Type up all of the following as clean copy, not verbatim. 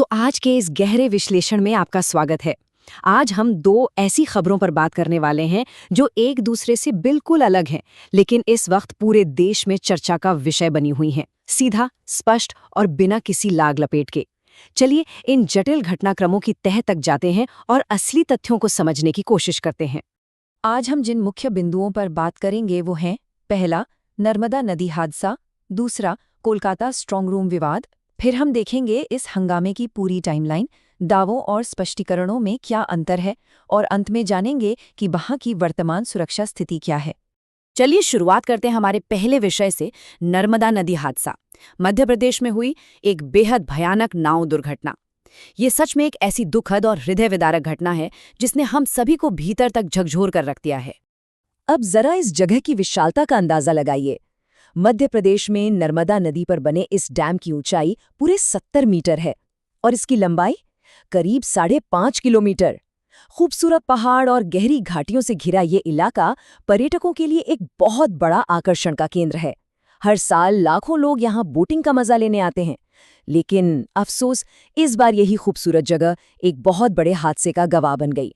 तो आज के इस गहरे विश्लेषण में आपका स्वागत है। आज हम दो ऐसी खबरों पर बात करने वाले हैं जो एक दूसरे से बिल्कुल अलग हैं, लेकिन इस वक्त पूरे देश में चर्चा का विषय बनी हुई हैं। सीधा, स्पष्ट और बिना किसी लाग लपेट के। चलिए इन जटिल घटनाक्रमों की तह तक जाते हैं और असली तथ्यों को समझने की कोशिश करते हैं। आज हम जिन मुख्य बिंदुओं पर बात करेंगे वो हैं: पहला, नर्मदा नदी हादसा; दूसरा, कोलकाता स्ट्रांग रूम विवाद। फिर हम देखेंगे इस हंगामे की पूरी टाइमलाइन, दावों और स्पष्टीकरणों में क्या अंतर है, और अंत में जानेंगे कि वहां की वर्तमान सुरक्षा स्थिति क्या है। चलिए शुरुआत करते हैं हमारे पहले विषय से, नर्मदा नदी हादसा। मध्य प्रदेश में हुई एक बेहद भयानक नाव दुर्घटना। ये सच में एक ऐसी दुखद और हृदय विदारक घटना है जिसने हम सभी को भीतर तक झकझोर कर रख दिया है। अब जरा इस जगह की विशालता का अंदाजा लगाइए। मध्य प्रदेश में नर्मदा नदी पर बने इस डैम की ऊंचाई पूरे 70 मीटर है और इसकी लंबाई करीब 5.5 किलोमीटर। खूबसूरत पहाड़ और गहरी घाटियों से घिरा ये इलाका पर्यटकों के लिए एक बहुत बड़ा आकर्षण का केंद्र है। हर साल लाखों लोग यहाँ बोटिंग का मजा लेने आते हैं। लेकिन अफसोस, इस बार यही खूबसूरत जगह एक बहुत बड़े हादसे का गवाह बन गई।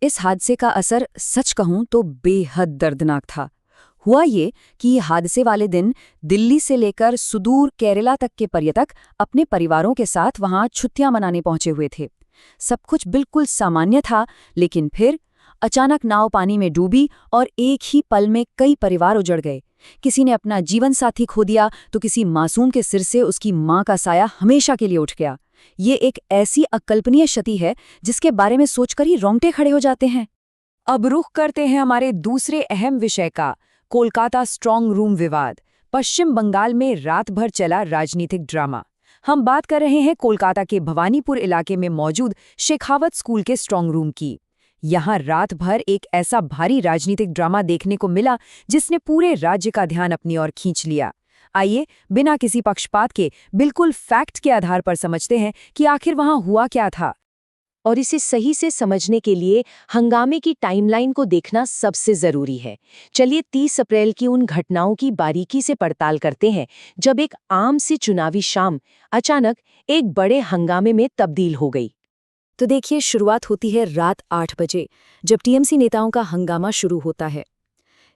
इस हादसे का असर सच कहूं तो बेहद दर्दनाक था। हुआ ये कि हादसे वाले दिन दिल्ली से लेकर सुदूर केरला तक के पर्यटक अपने परिवारों के साथ वहां छुट्टियां मनाने पहुंचे हुए थे। सब कुछ बिल्कुल सामान्य था, लेकिन फिर अचानक नाव पानी में डूबी और एक ही पल में कई परिवार उजड़ गए। किसी ने अपना जीवन साथी खो दिया तो किसी मासूम के सिर से उसकी मां का साया हमेशा के लिए उठ गया। ये एक ऐसी अकल्पनीय क्षति है जिसके बारे में सोचकर ही रोंगटे खड़े हो जाते हैं। अब रुख करते हैं हमारे दूसरे अहम विषय का, कोलकाता स्ट्रांग रूम विवाद। पश्चिम बंगाल में रात भर चला राजनीतिक ड्रामा। हम बात कर रहे हैं कोलकाता के भवानीपुर इलाके में मौजूद शेखावत स्कूल के स्ट्रांग रूम की। यहाँ रात भर एक ऐसा भारी राजनीतिक ड्रामा देखने को मिला जिसने पूरे राज्य का ध्यान अपनी ओर खींच लिया। आइए बिना किसी पक्षपात के बिल्कुल फैक्ट के आधार पर समझते हैं कि आखिर वहां हुआ क्या था। और इसे सही से समझने के लिए हंगामे की टाइमलाइन को देखना सबसे जरूरी है। चलिए 30 अप्रैल की उन घटनाओं की बारीकी से पड़ताल करते हैं जब एक आम सी चुनावी शाम अचानक एक बड़े हंगामे में तब्दील हो गई। तो देखिए, शुरुआत होती है रात 8 बजे, जब टीएमसी नेताओं का हंगामा शुरू होता है।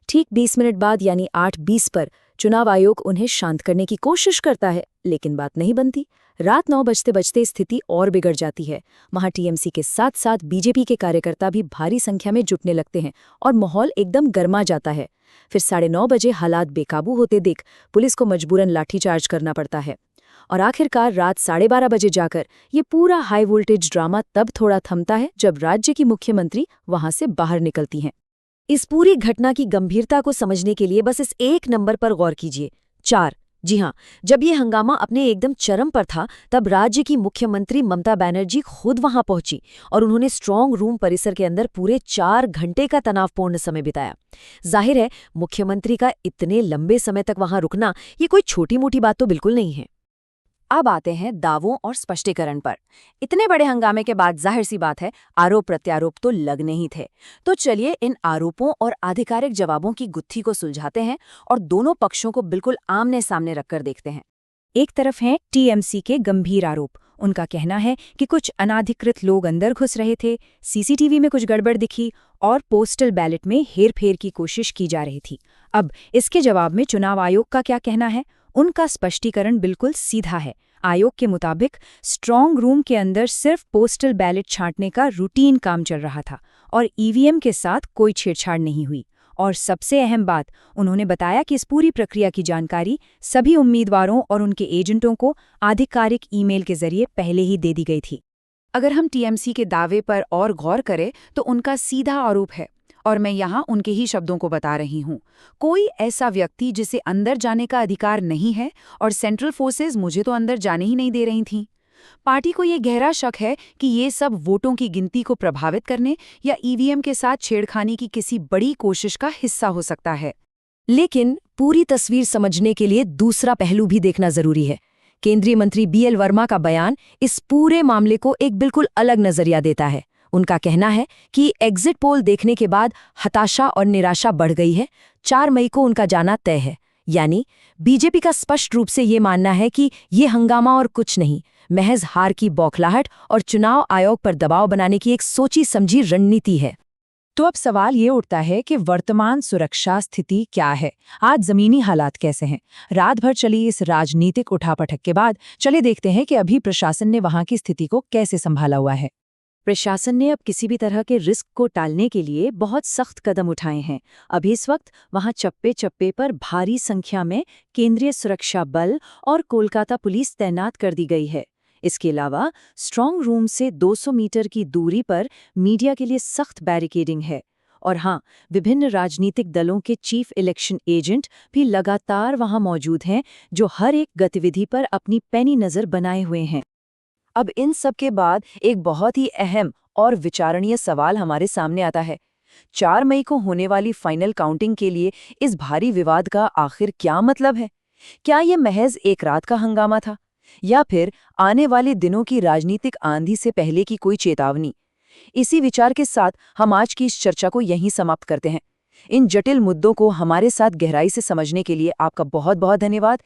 ठीक 20 मिनट बाद यानी 8:20 पर चुनाव आयोग उन्हें शांत करने की कोशिश करता है, लेकिन बात नहीं बनती। रात 9 बजते बजते स्थिति और बिगड़ जाती है। वहां टीएमसी के साथ साथ बीजेपी के कार्यकर्ता भी भारी संख्या में जुटने लगते हैं और माहौल एकदम गर्मा जाता है। फिर 9:30 बजे हालात बेकाबू होते देख पुलिस को मजबूरन लाठीचार्ज करना पड़ता है। और आखिरकार रात 12:30 बजे जाकर ये पूरा हाई वोल्टेज ड्रामा तब थोड़ा थमता है जब राज्य की मुख्यमंत्री वहां से बाहर निकलती हैं। इस पूरी घटना की गंभीरता को समझने के लिए बस इस एक नंबर पर गौर कीजिए, 4। जी हाँ, जब ये हंगामा अपने एकदम चरम पर था तब राज्य की मुख्यमंत्री ममता बनर्जी खुद वहां पहुंची और उन्होंने स्ट्रांग रूम परिसर के अंदर पूरे 4 घंटे का तनावपूर्ण समय बिताया। जाहिर है, मुख्यमंत्री का इतने लंबे समय तक वहां रुकना ये कोई छोटी मोटी बात तो बिल्कुल नहीं है। अब आते हैं दावों और स्पष्टीकरण पर। इतने बड़े हंगामे के बाद जाहिर सी बात है, आरोप प्रत्यारोप तो लगने ही थे। तो चलिए इन आरोपों और आधिकारिक जवाबों की गुत्थी को सुलझाते हैं और दोनों पक्षों को बिल्कुल आमने सामने रखकर देखते हैं। एक तरफ हैं टीएमसी के गंभीर आरोप। उनका कहना है कि कुछ अनाधिकृत लोग अंदर घुस रहे थे, सीसीटीवी में कुछ गड़बड़ दिखी और पोस्टल बैलेट में हेरफेर की कोशिश की जा रही थी। अब इसके जवाब में चुनाव आयोग का क्या कहना है? उनका स्पष्टीकरण बिल्कुल सीधा है। आयोग के मुताबिक स्ट्रांग रूम के अंदर सिर्फ पोस्टल बैलेट छांटने का रूटीन काम चल रहा था और ईवीएम के साथ कोई छेड़छाड़ नहीं हुई। और सबसे अहम बात, उन्होंने बताया कि इस पूरी प्रक्रिया की जानकारी सभी उम्मीदवारों और उनके एजेंटों को आधिकारिक ईमेल के जरिए पहले ही दे दी गई थी। अगर हम टीएमसी के दावे पर और गौर करें तो उनका सीधा आरोप है, और मैं यहाँ उनके ही शब्दों को बता रही हूँ, कोई ऐसा व्यक्ति जिसे अंदर जाने का अधिकार नहीं है और सेंट्रल फोर्सेज मुझे तो अंदर जाने ही नहीं दे रही थीं। पार्टी को ये गहरा शक है कि ये सब वोटों की गिनती को प्रभावित करने या ईवीएम के साथ छेड़खानी की किसी बड़ी कोशिश का हिस्सा हो सकता है। लेकिन पूरी तस्वीर समझने के लिए दूसरा पहलू भी देखना जरूरी है। केंद्रीय मंत्री बीएल वर्मा का बयान इस पूरे मामले को एक बिल्कुल अलग नजरिया देता है। उनका कहना है कि एग्जिट पोल देखने के बाद हताशा और निराशा बढ़ गई है। 4 मई को उनका जाना तय है। यानी बीजेपी का स्पष्ट रूप से ये मानना है कि ये हंगामा और कुछ नहीं, महज हार की बौखलाहट और चुनाव आयोग पर दबाव बनाने की एक सोची समझी रणनीति है। तो अब सवाल ये उठता है कि वर्तमान सुरक्षा स्थिति क्या है? आज जमीनी हालात कैसे हैं? रात भर चली इस राजनीतिक उठापटक के बाद चले देखते हैं कि अभी प्रशासन ने वहां की स्थिति को कैसे संभाला हुआ है। प्रशासन ने अब किसी भी तरह के रिस्क को टालने के लिए बहुत सख्त कदम उठाए हैं। अभी इस वक्त वहां चप्पे चप्पे पर भारी संख्या में केंद्रीय सुरक्षा बल और कोलकाता पुलिस तैनात कर दी गई है। इसके अलावा स्ट्रांग रूम से 200 मीटर की दूरी पर मीडिया के लिए सख्त बैरिकेडिंग है। और हाँ, विभिन्न राजनीतिक दलों के चीफ इलेक्शन एजेंट भी लगातार वहां मौजूद हैं, जो हर एक गतिविधि पर अपनी पैनी नजर बनाए हुए हैं। अब इन सब के बाद एक बहुत ही अहम और विचारणीय सवाल हमारे सामने आता है। 4 मई को होने वाली फाइनल काउंटिंग के लिए इस भारी विवाद का आखिर क्या मतलब है? क्या ये महज एक रात का हंगामा था, या फिर आने वाले दिनों की राजनीतिक आंधी से पहले की कोई चेतावनी? इसी विचार के साथ हम आज की इस चर्चा को यहीं समाप्त करते हैं। इन जटिल मुद्दों को हमारे साथ गहराई से समझने के लिए आपका बहुत बहुत धन्यवाद।